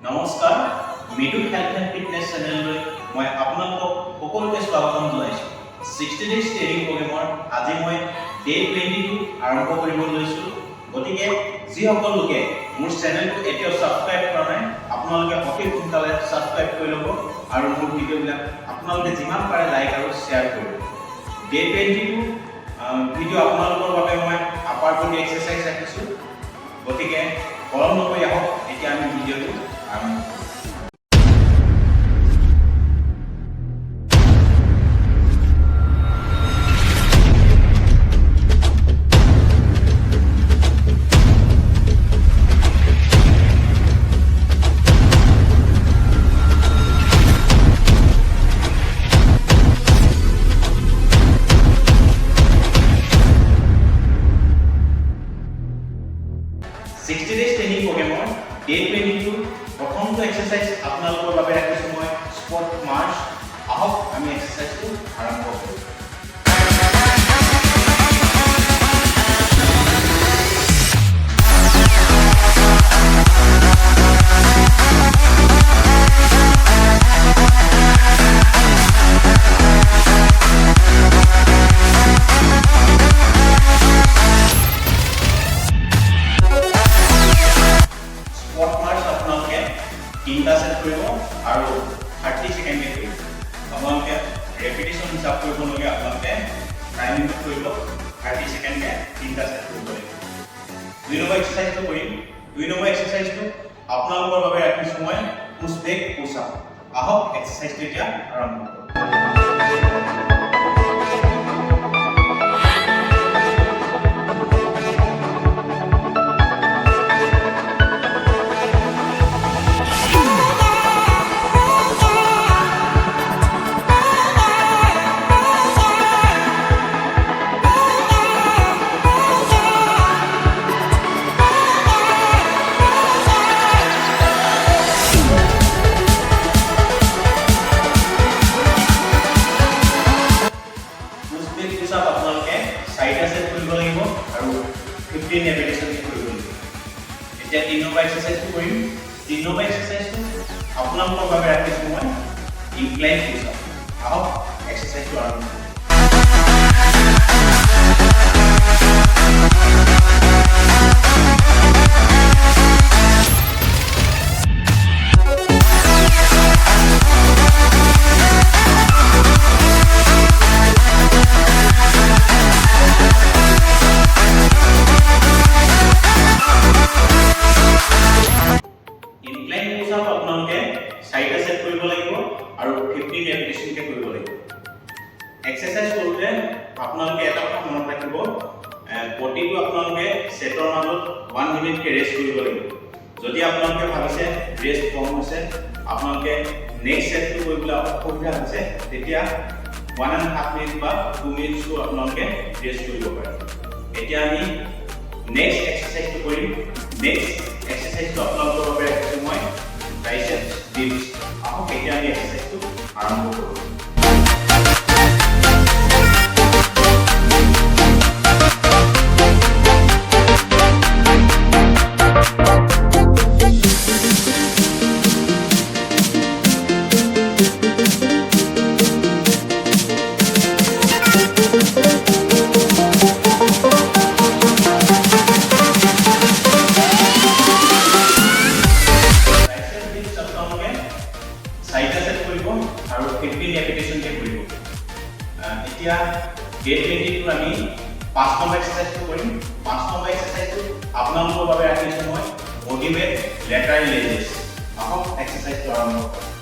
নমস্কাৰ মিডু health and fitness চেনেললৈ মই আপোনালোকক সকলোকে স্বাগতম জনাইছোঁ 60 ডেজ ট্ৰেইনিং প্ৰগ্ৰেমৰ আজি মই ডে 22 আৰম্ভ কৰিব লৈছোঁ গতিকে যিসকল লোকে মোৰ চেনেলটো এতিয়াও সাবস্ক্ৰাইব কৰা নাই আপোনালোকে অতি সোনকালে সাবস্ক্ৰাইব কৰি ল'ব আৰু মোৰ ভিডিঅ'বিলাক আপোনালোকে যিমান পাৰে লাইক আৰু শ্বেয়াৰ কৰিব ডে 22 ভিডিঅ' আপোনালোকৰ বাবে মই আপাৰ বডি এক্সাৰসাইজ ৰাখিছোঁ গতিকে পলম নকৰি আহক এতিয়া আমি ভিডিঅ'টো আৰম্ভ কৰোঁ 60 days training program day 22 প্ৰথমটো এক্সাৰসাইজ আপোনালোকৰ বাবে ৰাখিছোঁ মই স্পট মাৰ্চ আহক আমি এক্সাৰসাইজটো আৰম্ভ কৰোঁ তিনটা সেট কৰিব আৰু 30 সেকেন্ডে কৰিব আপোনালোকে ৰেপিটিশন হিচাপ কৰিব লাগে আপোনালোকে টাইমিং কৰিব 30 সেকেন্ডে তিনটা সেট কৰিব লাগিব দুই নম্বৰ এক্সাৰসাইজটো কৰিম দুই নম্বৰ এক্সাৰসাইজটো আপোনালোকৰ বাবে ৰাখিছোঁ মই পুশ বেক পুশ আপ আহক এক্সাৰসাইজটো এতিয়া আৰম্ভ কৰোঁ আৰু 15 ৰেপিটিশন কৰিব লাগিব এতিয়া তিন নম্বৰ এক্সাৰসাইজটো কৰিম তিন নম্বৰ এক্সাৰসাইজটো আপোনালোকৰ বাবে ৰাখিছোঁ মই ইনক্লাইন পুশ-আপ আহক এক্সাৰসাইজটো আৰম্ভ কৰোঁ আপোনালোকে 4টা সেট কৰিব লাগিব আৰু 15 ৰেপিটিশন কে কৰিব লাগিব এক্সাৰসাইজ কৰোতে আপোনালোকে এটা কথা মনত ৰাখিব বডিটো আপোনালোকে সেটৰ মাজত 1 মিনিট কে ৰেষ্ট কৰিব লাগিব যদি আপোনালোকে ভাবিছে ৰেষ্ট কম হৈছে আপোনালোকে নেক্সট সেটটো কৰিবলৈ অসুবিধা হৈছে তেতিয়া 1.5 মিনিট বা 2 মিনিটটো আপোনালোকে ৰেষ্ট কৰিব পাৰে এতিয়া আমি নেক্সট এক্সাৰসাইজটো কৰিম নেক্সট এক্সাৰসাইজটো আপোনালোকৰ বাবে ৰাখিছোঁ মই triceps dips ahok এতিয়া আমি এক্সাৰসাইজটো আৰম্ভ কৰোঁ আৰু 15 ৰেপিটিশন কে কৰিব এতিয়া ডে 22 আমি 5 নম্বৰ এক্সাৰসাইজটো কৰিম 5 নম্বৰ এক্সাৰসাইজটো আপোনালোকৰ বাবে ৰাখিছোঁ মই বডি ৱেট লেটাৰেল লেজেছ আহক এক্সাৰসাইজটো আৰম্ভ কৰোঁ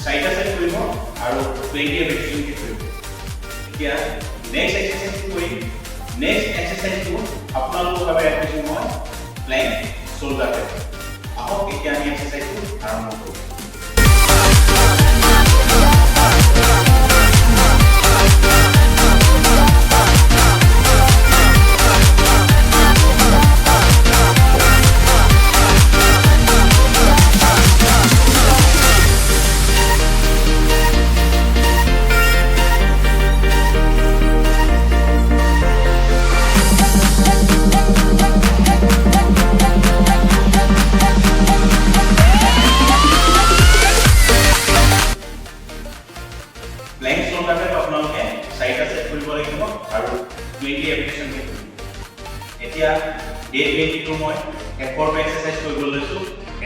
চাৰিটা সেট কৰিব আৰু 20 ৰেপিটেশন কে কৰিব এতিয়া নেক্সট এক্সাৰসাইজটো কৰিম নেক্সট এক্সাৰসাইজটো আপোনালোকৰ বাবে ৰাখিছো মই প্লেংক শোল্ডাৰ টেপ আহক এতিয়া আমি এক্সাৰসাইজটো আৰম্ভ কৰোঁ প্লেংক শোল্ডাৰ টেপ আপোনালোকে চাৰিটা সেট কৰিব লাগিব আৰু 20 ৰেপিটেশন কে কৰিব এতিয়া ডে 22 মই এফৰ্ট এক্সাৰসাইজ কৰিব লৈছো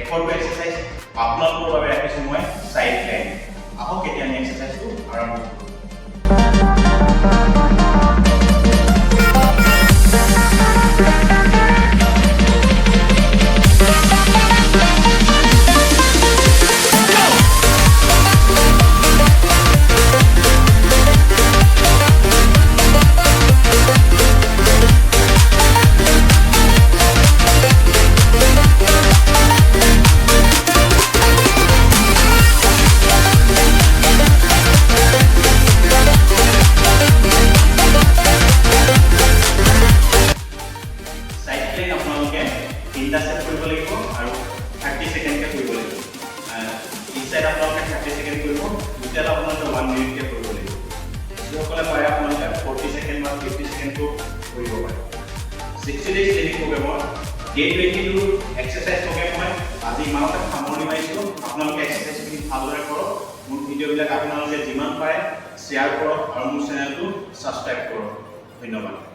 এফৰ্ট এক্সাৰসাইজ আপোনালোকৰ বাবে ৰাখিছো মই সাইড প্লেংক আহক এতিয়া আমি এক্সাৰসাইজটো আৰম্ভ কৰোঁ তিনটা সেট কৰিব লাগিব আৰু 30 সেকেন্ড কে কৰিব লাগিব এই সাইড আপোনালোকে 30 সেকেন্ড কৰিব দুটা আপোনালোকে 1 মিনিট কে কৰিব লাগিব যিসকলে পাৰে আপোনালোকে 40 সেকেন্ড বা 50 সেকেন্ড ক কৰিব পাৰে 60 ডেজ ট্ৰেইনিং প্ৰগ্ৰামৰ ডে 22 এক্সাৰসাইজ প্ৰগ্ৰাম আজি মাহতে সামৰণি মাৰিছো আপোনালোকে এক্সাৰসাইজখিনি ভালদৰে কৰক মোৰ ভিডিঅ'বিলাক আপোনালোকে যিমান পাৰে শ্বেয়াৰ কৰক আৰু মোৰ চেনেলটো সাবস্ক্ৰাইব কৰক ধন্যবাদ